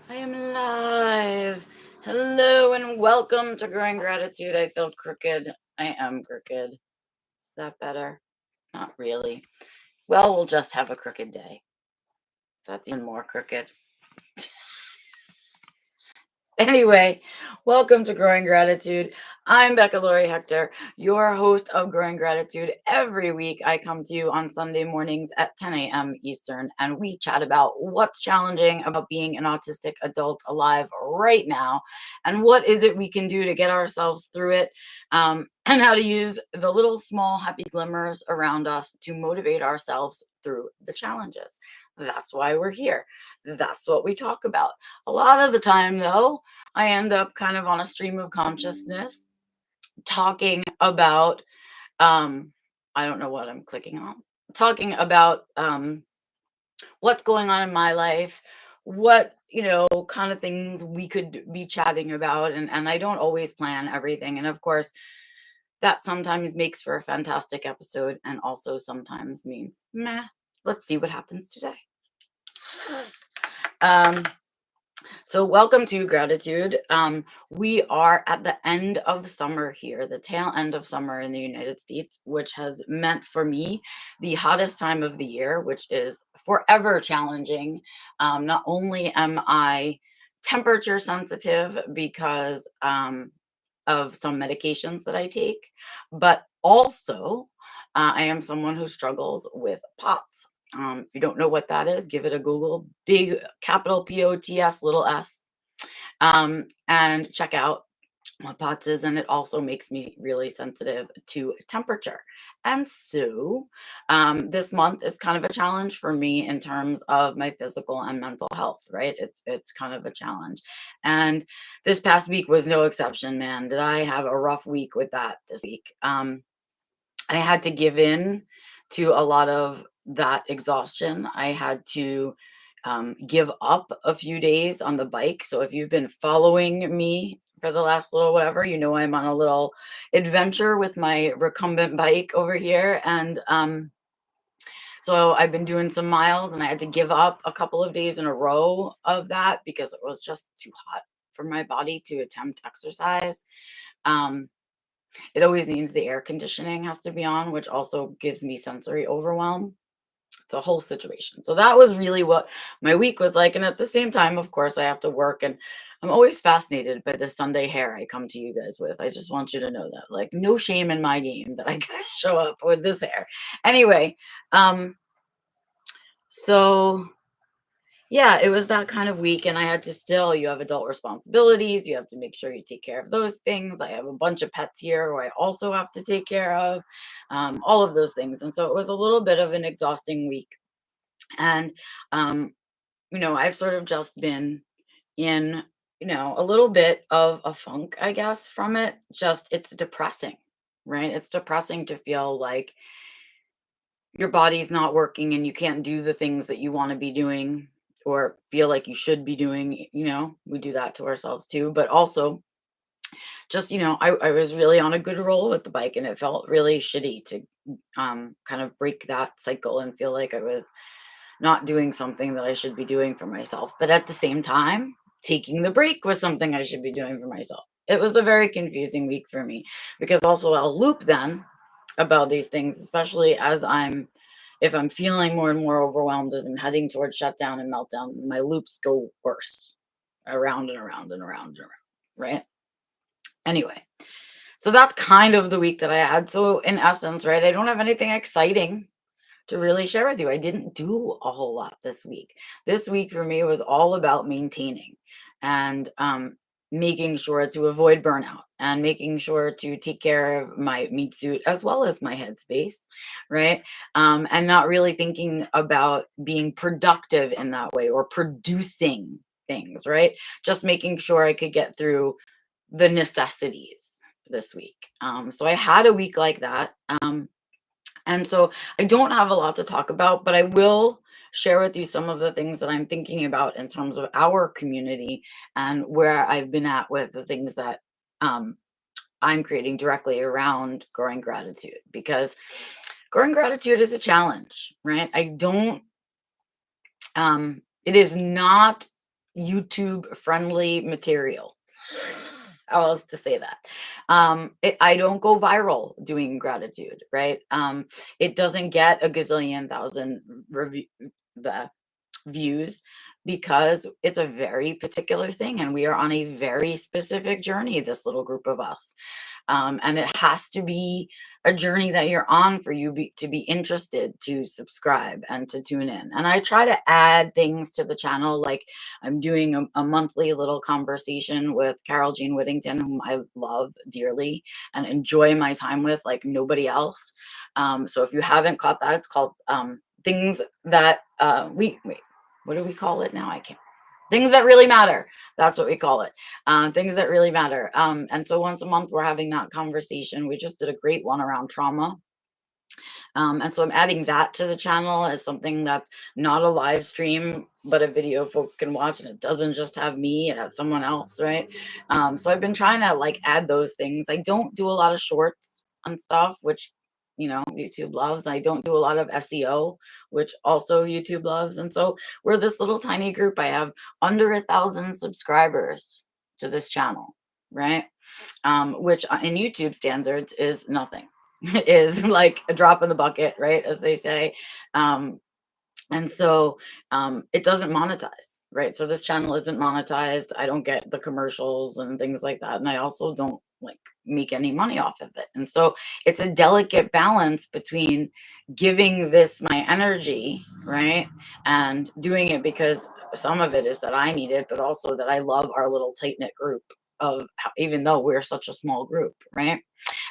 I am live. Hello and welcome to Growing Gratitude. I feel crooked. I am crooked. Is that better? Not really. Well, we'll just have a crooked day. That's even more crooked. Anyway, welcome to Growing Gratitude. I'm Becca Lori Hector, your host of Growing Gratitude. Every week, I come to you on Sunday mornings at 10 a.m. Eastern, and we chat about what's challenging about being an autistic adult alive right now, and what is it we can do to get ourselves through it, and how to use the little small happy glimmers around us to motivate ourselves through the challenges. That's why we're here. That's what we talk about. A lot of the time, though, I end up kind of on a stream of consciousness talking about, I don't know what I'm clicking on, talking about what's going on in my life, what, kind of things we could be chatting about. And I don't always plan everything. And of course, that sometimes makes for a fantastic episode and also sometimes means, meh, let's see what happens today. Um, So, welcome to Gratitude. We are at the end of summer here, the tail end of summer in the United States, which has meant for me the hottest time of the year, which is forever challenging. Not only am I temperature sensitive because of some medications that I take, but also I am someone who struggles with POTS. If you don't know what that is, give it a Google, big capital POTS, little s, and check out what POTS is. And it also makes me really sensitive to temperature. And so this month is kind of a challenge for me in terms of my physical and mental health, right? It's kind of a challenge. And this past week was no exception, man. Did I have a rough week with that this week? I had to give in to a lot of that exhaustion. I had to give up a few days on the bike. So if you've been following me for the last little whatever, I'm on a little adventure with my recumbent bike over here. And so I've been doing some miles and I had to give up a couple of days in a row of that because it was just too hot for my body to attempt exercise. Um, it always means the air conditioning has to be on, which also gives me sensory overwhelm. It's a whole situation. So that was really what my week was like. And at the same time, of course, I have to work. And I'm always fascinated by the Sunday hair I come to you guys with. I just want you to know that. Like, no shame in my game that I gotta show up with this hair. Anyway, so yeah, it was that kind of week, and I had to still you have adult responsibilities, you have to make sure you take care of those things. I have a bunch of pets here who I also have to take care of, all of those things, and so it was a little bit of an exhausting week. And, um, I've sort of just been in, a little bit of a funk, I guess, from it. Just it's depressing, right? It's depressing to feel like your body's not working and you can't do the things that you want to be doing or feel like you should be doing. We do that to ourselves too. But also, just, I was really on a good roll with the bike and it felt really shitty to kind of break that cycle and feel like I was not doing something that I should be doing for myself. But at the same time, taking the break was something I should be doing for myself. It was a very confusing week for me because also I'll loop then about these things, especially if I'm feeling more and more overwhelmed as I'm heading towards shutdown and meltdown, my loops go worse around and around and around and around, right? Anyway, so that's kind of the week that I had. So in essence, right, I don't have anything exciting to really share with you. I didn't do a whole lot this week. This week for me was all about maintaining and making sure to avoid burnout and making sure to take care of my meat suit as well as my headspace, right? And not really thinking about being productive in that way or producing things, right? Just making sure I could get through the necessities this week. So I had a week like that. And so I don't have a lot to talk about, but I will share with you some of the things that I'm thinking about in terms of our community and where I've been at with the things that um, I'm creating directly around growing gratitude, because growing gratitude is a challenge, right? It is not YouTube friendly material. How else to say that? I don't go viral doing gratitude, right? It doesn't get a gazillion thousand review, views because it's a very particular thing and we are on a very specific journey, this little group of us. And it has to be a journey that you're on for you to be interested to subscribe and to tune in. And I try to add things to the channel, like I'm doing a monthly little conversation with Carol Jean Whittington, whom I love dearly and enjoy my time with like nobody else. So if you haven't caught that, it's called things that wait, what do we call it now? I can't. Things that really matter. That's what we call it. Things that really matter. And so once a month, we're having that conversation. We just did a great one around trauma. And so I'm adding that to the channel as something that's not a live stream, but a video folks can watch. And it doesn't just have me, it has someone else, right? So I've been trying to like add those things. I don't do a lot of shorts and stuff, which YouTube loves. I don't do a lot of SEO, which also YouTube loves. And so we're this little tiny group. I have under 1,000 subscribers to this channel, right? Which in YouTube standards is nothing. Is like a drop in the bucket, right? As they say. And so it doesn't monetize, right? So this channel isn't monetized. I don't get the commercials and things like that. And I also don't like make any money off of it. And so it's a delicate balance between giving this my energy, right? And doing it because some of it is that I need it, but also that I love our little tight knit group of even though we're such a small group, right?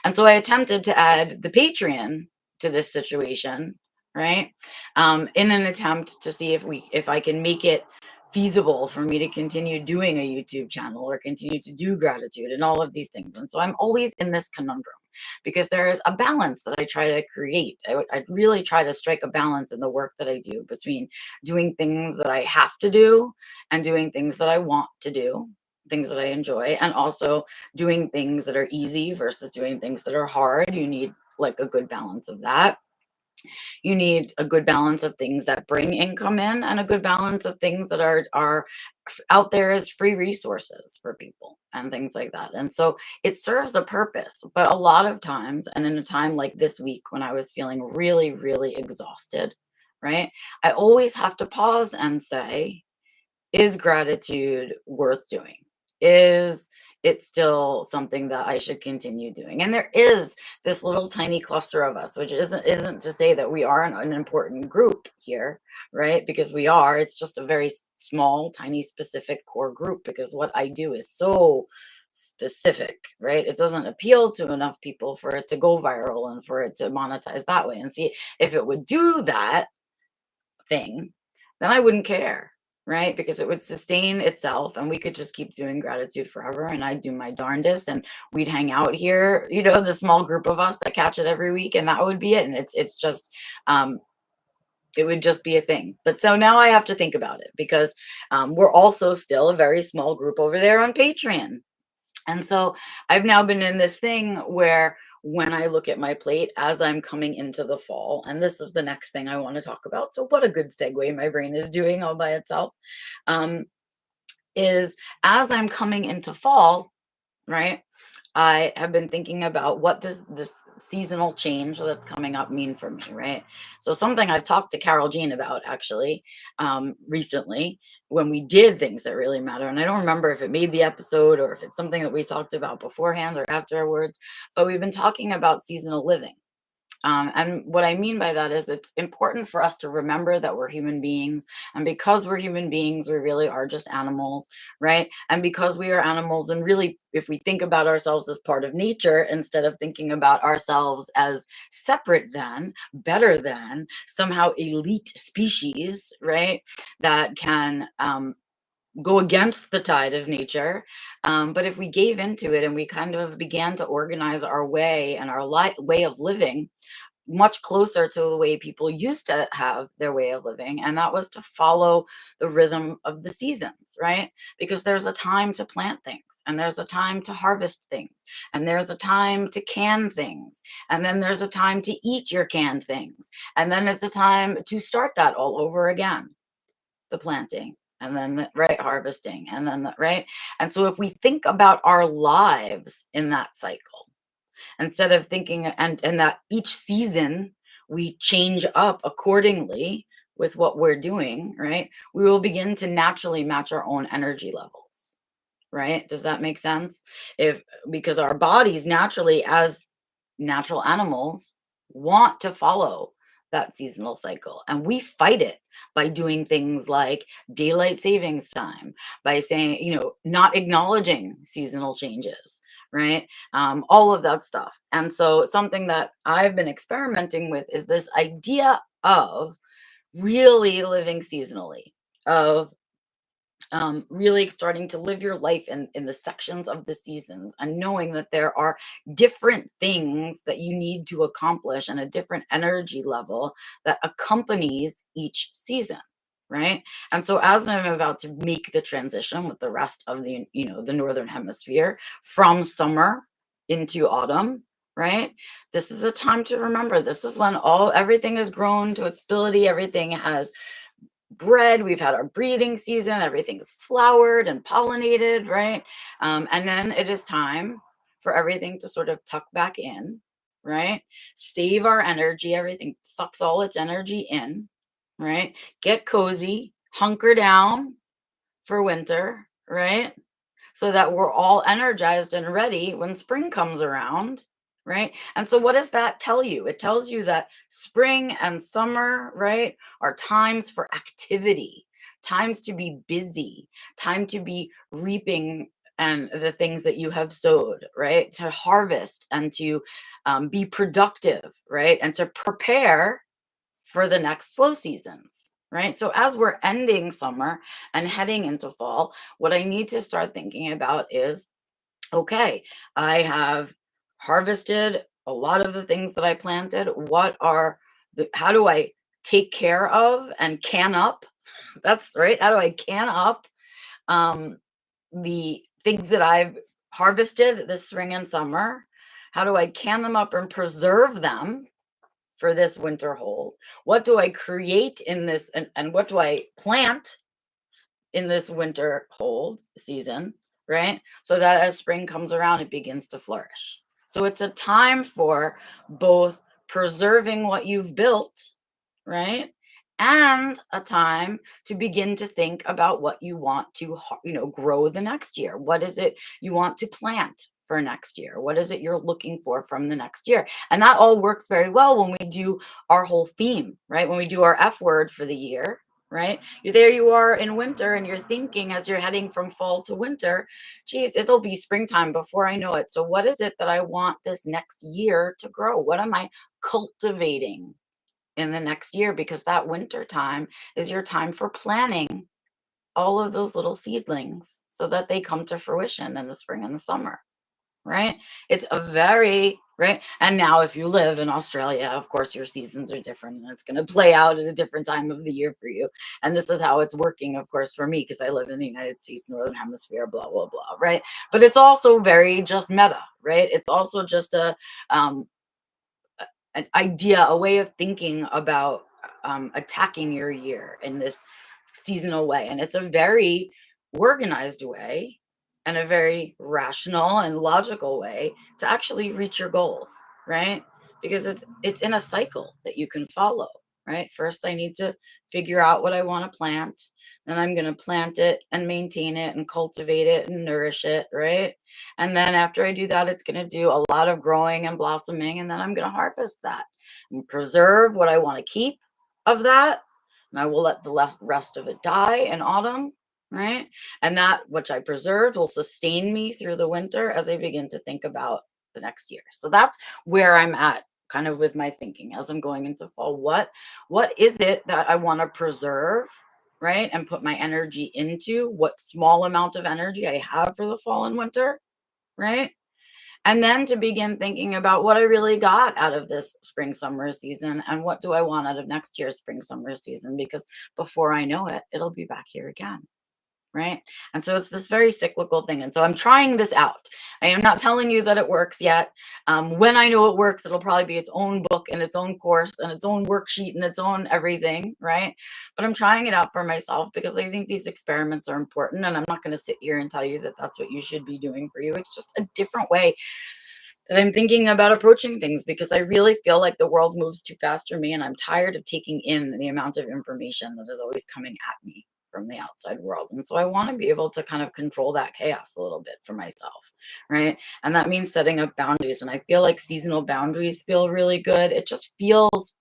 And so I attempted to add the Patreon to this situation, right? In an attempt to see if I can make it feasible for me to continue doing a YouTube channel or continue to do gratitude and all of these things. And so I'm always in this conundrum because there is a balance that I try to create. I really try to strike a balance in the work that I do between doing things that I have to do and doing things that I want to do, things that I enjoy, and also doing things that are easy versus doing things that are hard. You need like a good balance of that. You need a good balance of things that bring income in and a good balance of things that are out there as free resources for people and things like that. And so it serves a purpose, but a lot of times, and in a time like this week when I was feeling really, really exhausted, right? I always have to pause and say, is gratitude worth doing? Is it still something that I should continue doing? And there is this little tiny cluster of us, which isn't to say that we aren't an important group here, right? Because we are. It's just a very small, tiny, specific core group because what I do is so specific, right? It doesn't appeal to enough people for it to go viral and for it to monetize that way. And see, if it would do that thing, then I wouldn't care, right? Because it would sustain itself and we could just keep doing gratitude forever. And I'd do my darndest and we'd hang out here, the small group of us that catch it every week, and that would be it. And it's just it would just be a thing. But so now I have to think about it because we're also still a very small group over there on Patreon. And so I've now been in this thing where when I look at my plate as I'm coming into the fall, and this is the next thing I want to talk about. So what a good segue my brain is doing all by itself. Um, is as I'm coming into fall, right? I have been thinking about what does this seasonal change that's coming up mean for me, right? So something I've talked to Carol Jean about actually recently when we did things that really matter. And I don't remember if it made the episode or if it's something that we talked about beforehand or afterwards, but we've been talking about seasonal living. And what I mean by that is it's important for us to remember that we're human beings. And because we're human beings, we really are just animals, right? And because we are animals, and really, if we think about ourselves as part of nature, instead of thinking about ourselves as separate than, better than, somehow elite species, right? That can go against the tide of nature. But if we gave into it and we kind of began to organize our way and our way of living much closer to the way people used to have their way of living, and that was to follow the rhythm of the seasons, right? Because there's a time to plant things, and there's a time to harvest things, and there's a time to can things, and then there's a time to eat your canned things, and then it's a time to start that all over again, the planting and then right, harvesting, and then right. And so if we think about our lives in that cycle, instead of thinking and that each season we change up accordingly with what we're doing, right? We will begin to naturally match our own energy levels, right? Does that make sense? If Because our bodies naturally, as natural animals, want to follow that seasonal cycle, and we fight it by doing things like daylight savings time, by saying, not acknowledging seasonal changes, right? All of that stuff. And so something that I've been experimenting with is this idea of really living seasonally, of really starting to live your life in the sections of the seasons, and knowing that there are different things that you need to accomplish and a different energy level that accompanies each season, right? And so as I'm about to make the transition with the rest of the northern hemisphere from summer into autumn, right? This is a time to remember, this is when all everything has grown to its ability, everything has bred, we've had our breeding season, everything's flowered and pollinated, right? And then it is time for everything to sort of tuck back in, right? Save our energy, everything sucks all its energy in, right? Get cozy, hunker down for winter, right? So that we're all energized and ready when spring comes around, right? And so what does that tell you? It tells you that spring and summer, right, are times for activity, times to be busy, time to be reaping and the things that you have sowed, right? To harvest and to be productive, right? And to prepare for the next slow seasons, right? So as we're ending summer and heading into fall, what I need to start thinking about is, okay, I have harvested a lot of the things that I planted. How do I take care of and can up? That's right. How do I can up um, the things that I've harvested this spring and summer? How do I can them up and preserve them for this winter hold? What do I create in this, and what do I plant in this winter hold season, right? So that as spring comes around, it begins to flourish. So it's a time for both preserving what you've built, right? And a time to begin to think about what you want to, grow the next year. What is it you want to plant for next year? What is it you're looking for from the next year? And that all works very well when we do our whole theme, right? When we do our F word for the year, right? There you are in winter, and you're thinking as you're heading from fall to winter, geez, it'll be springtime before I know it. So what is it that I want this next year to grow? What am I cultivating in the next year? Because that winter time is your time for planning all of those little seedlings so that they come to fruition in the spring and the summer, right? It's a very right. And now, if you live in Australia, of course, your seasons are different, and it's going to play out at a different time of the year for you. And this is how it's working, of course, for me, because I live in the United States, Northern Hemisphere, blah, blah, blah, right? But it's also very just meta, right? It's also just um, an idea, a way of thinking about attacking your year in this seasonal way. And it's a very organized way and a very rational and logical way to actually reach your goals, right? Because it's in a cycle that you can follow, right? First, I need to figure out what I want to plant, then I'm going to plant it and maintain it and cultivate it and nourish it, right? And then after I do that, it's going to do a lot of growing and blossoming. And then I'm going to harvest that and preserve what I want to keep of that. And I will let the rest of it die in autumn, right? And that which I preserved will sustain me through the winter as I begin to think about the next year. So that's where I'm at kind of with my thinking as I'm going into fall. What is it that I want to preserve, right? And put my energy into, what small amount of energy I have for the fall and winter, right? And then to begin thinking about what I really got out of this spring summer season, and what do I want out of next year's spring summer season, because before I know it, it'll be back here again. right? And so it's this very cyclical thing. And so I'm trying this out. I am not telling you that it works yet. When I know it works, it'll probably be its own book and its own course and its own worksheet and its own everything, right? But I'm trying it out for myself because I think these experiments are important. And I'm not going to sit here and tell you that that's what you should be doing for you. It's just a different way that I'm thinking about approaching things, because I really feel like the world moves too fast for me, and I'm tired of taking in the amount of information that is always coming at me from the outside world. And so I want to be able to kind of control that chaos a little bit for myself, right? And that means setting up boundaries. And I feel like seasonal boundaries feel really good. It just feels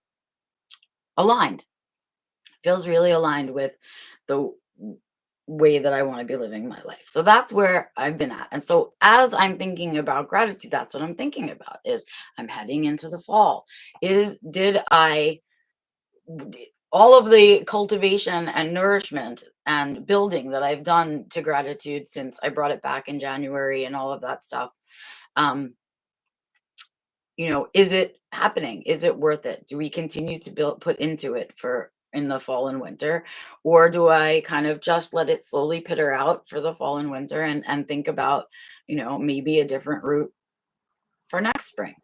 aligned, feels really aligned with the way that I want to be living my life. So that's where I've been at. And so as I'm thinking about gratitude, that's what I'm thinking about is I'm heading into the fall. Is did I all of the cultivation and nourishment and building that I've done to gratitude since I brought it back in January and all of that stuff, um, is it happening? Is it worth it? Do we continue to put into it for in the fall and winter? Or do I kind of just let it slowly peter out for the fall and winter and think about, maybe a different route for next spring?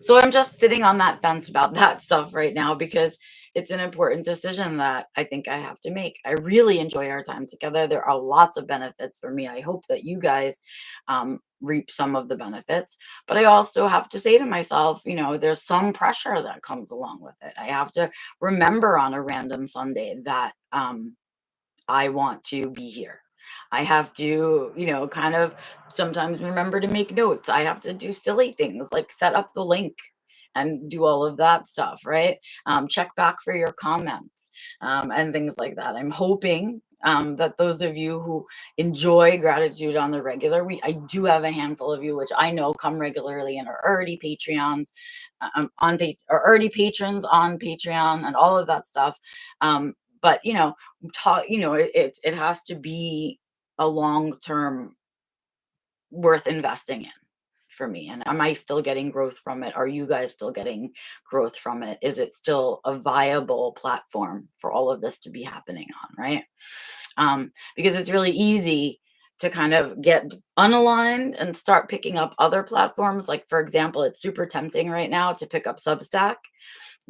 So I'm just sitting on that fence about that stuff right now because it's an important decision that I think I have to make. I really enjoy our time together. There are lots of benefits for me. I hope that you guys reap some of the benefits, but I also have to say to myself, there's some pressure that comes along with it. I have to remember on a random Sunday that I want to be here. I have to, kind of sometimes remember to make notes. I have to do silly things like set up the link and do all of that stuff, right? Check back for your comments and things like that. I'm hoping that those of you who enjoy gratitude on the regular, I do have a handful of you, which I know come regularly and are already Patreons, are already patrons on Patreon and all of that stuff. But it has to be a long term worth investing in for me. And am I still getting growth from it? Are you guys still getting growth from it? Is it still a viable platform for all of this to be happening on, right? Because it's really easy to kind of get unaligned and start picking up other platforms. Like, for example, it's super tempting right now to pick up Substack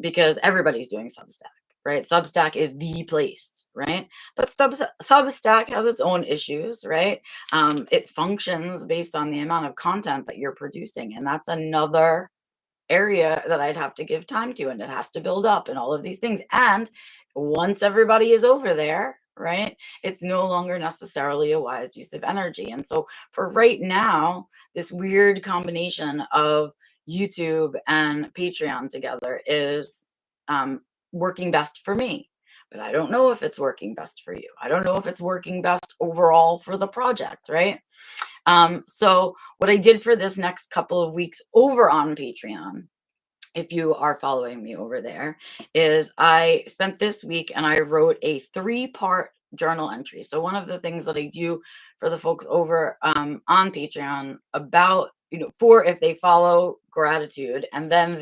because everybody's doing Substack, right? Substack is the place, right? But Substack has its own issues, right? It functions based on the amount of content that you're producing, and that's another area that I'd have to give time to, and it has to build up and all of these things. And once everybody is over there, right, it's no longer necessarily a wise use of energy. And so for right now, this weird combination of YouTube and Patreon together is working best for me. But I don't know if it's working best for you. I don't know if it's working best overall for the project, right? So what I did for this next couple of weeks over on Patreon, if you are following me over there, is I spent this week and I wrote a 3-part journal entry. So one of the things that I do for the folks over on Patreon about, for if they follow gratitude and then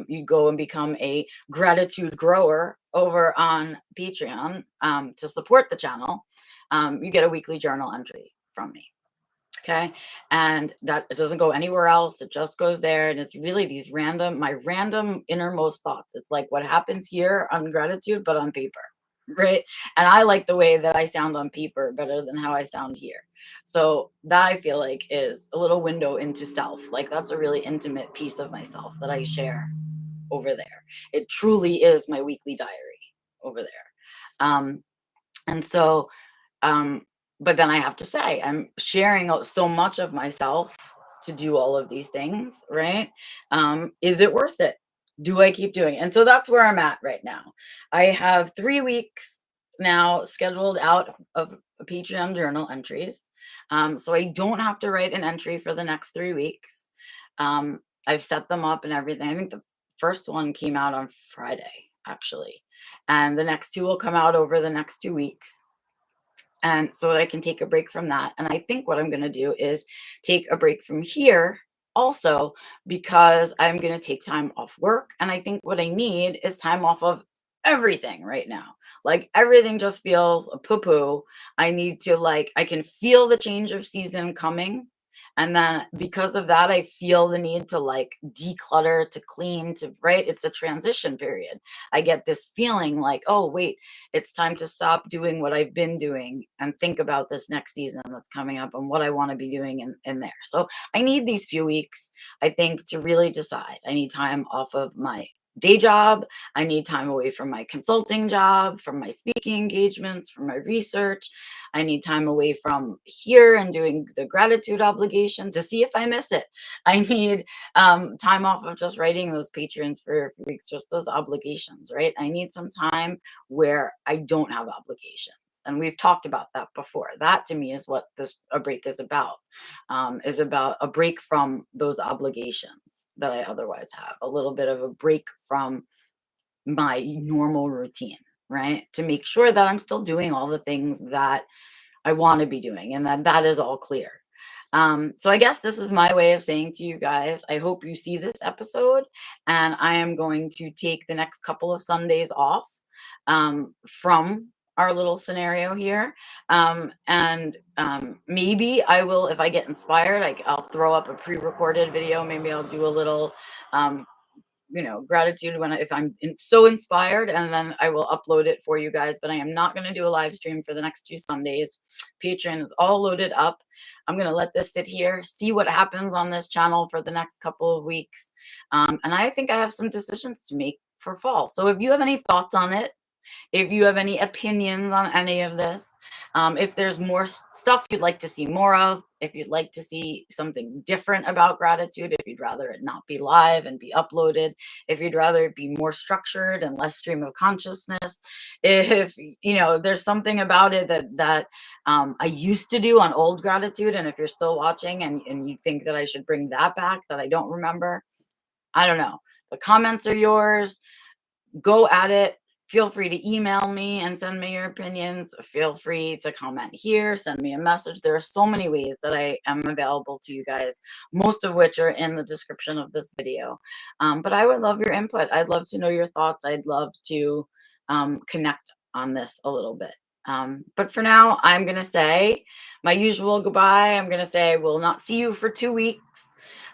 you go and become a gratitude grower over on Patreon to support the channel, you get a weekly journal entry from me. Okay. And that it doesn't go anywhere else. It just goes there. And it's really my random innermost thoughts. It's like what happens here on gratitude, but on paper. Right. And I like the way that I sound on paper better than how I sound here. So that I feel like is a little window into self. Like that's a really intimate piece of myself that I share over there. It truly is my weekly diary over there. And so um, but then I have to say, I'm sharing so much of myself to do all of these things, right? Is it worth it? Do I keep doing it? And so that's where I'm at right now. I have 3 weeks now scheduled out of Patreon journal entries. So I don't have to write an entry for the next 3 weeks. I've set them up and everything. I think the first one came out on Friday, actually. And the next two will come out over the next 2 weeks, and so that I can take a break from that. And I think what I'm going to do is take a break from here also because I'm going to take time off work. And I think what I need is time off of everything right now. Like everything just feels a poo poo. I need to like, I can feel the change of season coming. And then because of that, I feel the need to like declutter, to clean, to, right? It's a transition period. I get this feeling like, oh, wait, it's time to stop doing what I've been doing and think about this next season that's coming up and what I want to be doing in there. So I need these few weeks, I think, to really decide. I need time off of my day job. I need time away from my consulting job, from my speaking engagements, from my research. I need time away from here and doing the gratitude obligation to see if I miss it. I need time off of just writing those Patreons for weeks, just those obligations, right? I need some time where I don't have obligations. And we've talked about that before. That to me is what this a break is about a break from those obligations that I otherwise have, a little bit of a break from my normal routine, right? To make sure that I'm still doing all the things that I want to be doing and that that is all clear. So I guess this is my way of saying to you guys, I hope you see this episode, and I am going to take the next couple of Sundays off from our little scenario here. And maybe I will, if I get inspired, I'll throw up a pre-recorded video. Maybe I'll do a little um, gratitude if I'm so inspired, and then I will upload it for you guys. But I am not going to do a live stream for the next 2 Sundays. Patreon is all loaded up. I'm going to let this sit here, see what happens on this channel for the next couple of weeks. And I think I have some decisions to make for fall. So if you have any thoughts on it, if you have any opinions on any of this, if there's more stuff you'd like to see more of, if you'd like to see something different about gratitude, if you'd rather it not be live and be uploaded, if you'd rather it be more structured and less stream of consciousness, if there's something about it that I used to do on old gratitude, and if you're still watching and you think that I should bring that back that I don't remember, I don't know. The comments are yours. Go at it. Feel free to email me and send me your opinions. Feel free to comment here, send me a message. There are so many ways that I am available to you guys, most of which are in the description of this video. But I would love your input. I'd love to know your thoughts. I'd love to connect on this a little bit. But for now, I'm going to say my usual goodbye. I'm going to say I will not see you for 2 weeks.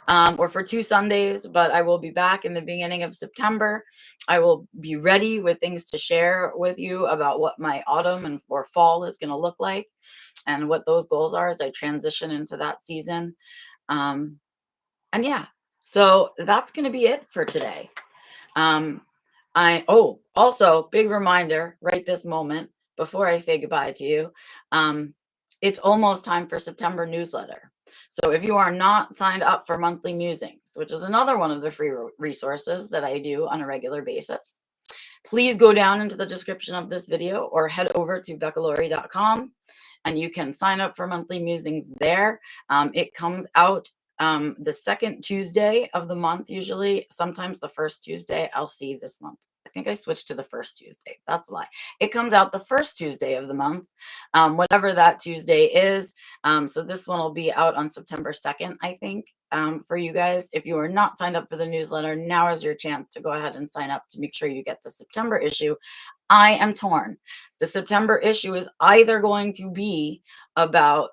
Or for 2 Sundays, but I will be back in the beginning of September. I will be ready with things to share with you about what my autumn and or fall is going to look like and what those goals are as I transition into that season. And yeah, so that's going to be it for today. Also big reminder right this moment before I say goodbye to you. It's almost time for September newsletter. So if you are not signed up for monthly musings, which is another one of the free resources that I do on a regular basis, please go down into the description of this video or head over to beccalaurie.com and you can sign up for monthly musings there. It comes out the second Tuesday of the month, usually, sometimes the first Tuesday. I'll see this month. I think I switched to the first Tuesday. That's a lie. It comes out the first Tuesday of the month, whatever that Tuesday is. So this one will be out on September 2nd, I think, for you guys. If you are not signed up for the newsletter, now is your chance to go ahead and sign up to make sure you get the September issue. I am torn. The September issue is either going to be about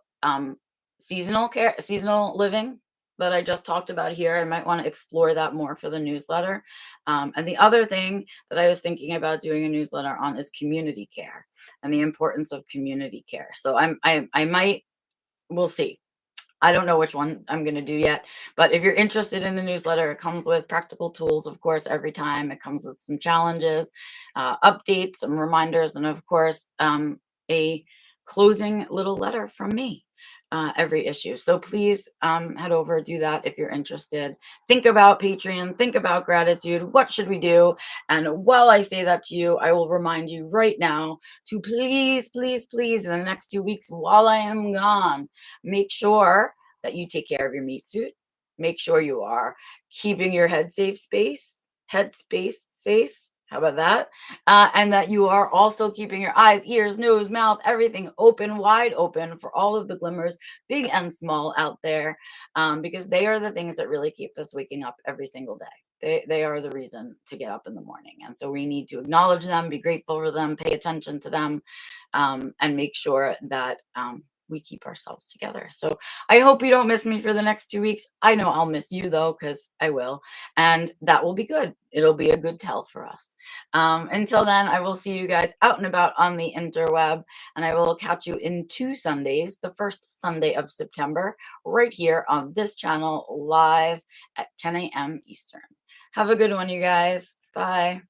seasonal care, seasonal living that I just talked about here. I might want to explore that more for the newsletter. And the other thing that I was thinking about doing a newsletter on is community care and the importance of community care. So I might, we'll see. I don't know which one I'm going to do yet, but if you're interested in the newsletter, it comes with practical tools, of course, every time. It comes with some challenges, updates, some reminders, and of course, a closing little letter from me every issue. So please head over, do that if you're interested. Think about Patreon, think about gratitude. What should we do? And while I say that to you, I will remind you right now to please, please, please, in the next 2 weeks while I am gone, make sure that you take care of your meat suit. Make sure you are keeping your headspace safe. How about that? And that you are also keeping your eyes, ears, nose, mouth, everything open, wide open for all of the glimmers, big and small out there, because they are the things that really keep us waking up every single day. They are the reason to get up in the morning, and so we need to acknowledge them, be grateful for them, pay attention to them, and make sure that we keep ourselves together. So I hope you don't miss me for the next 2 weeks. I know I'll miss you though, because I will, and that will be good. It'll be a good tell for us. Until then, I will see you guys out and about on the interweb, and I will catch you in 2 Sundays, the first Sunday of September, right here on this channel, live at 10 a.m. Eastern. Have a good one, you guys. Bye.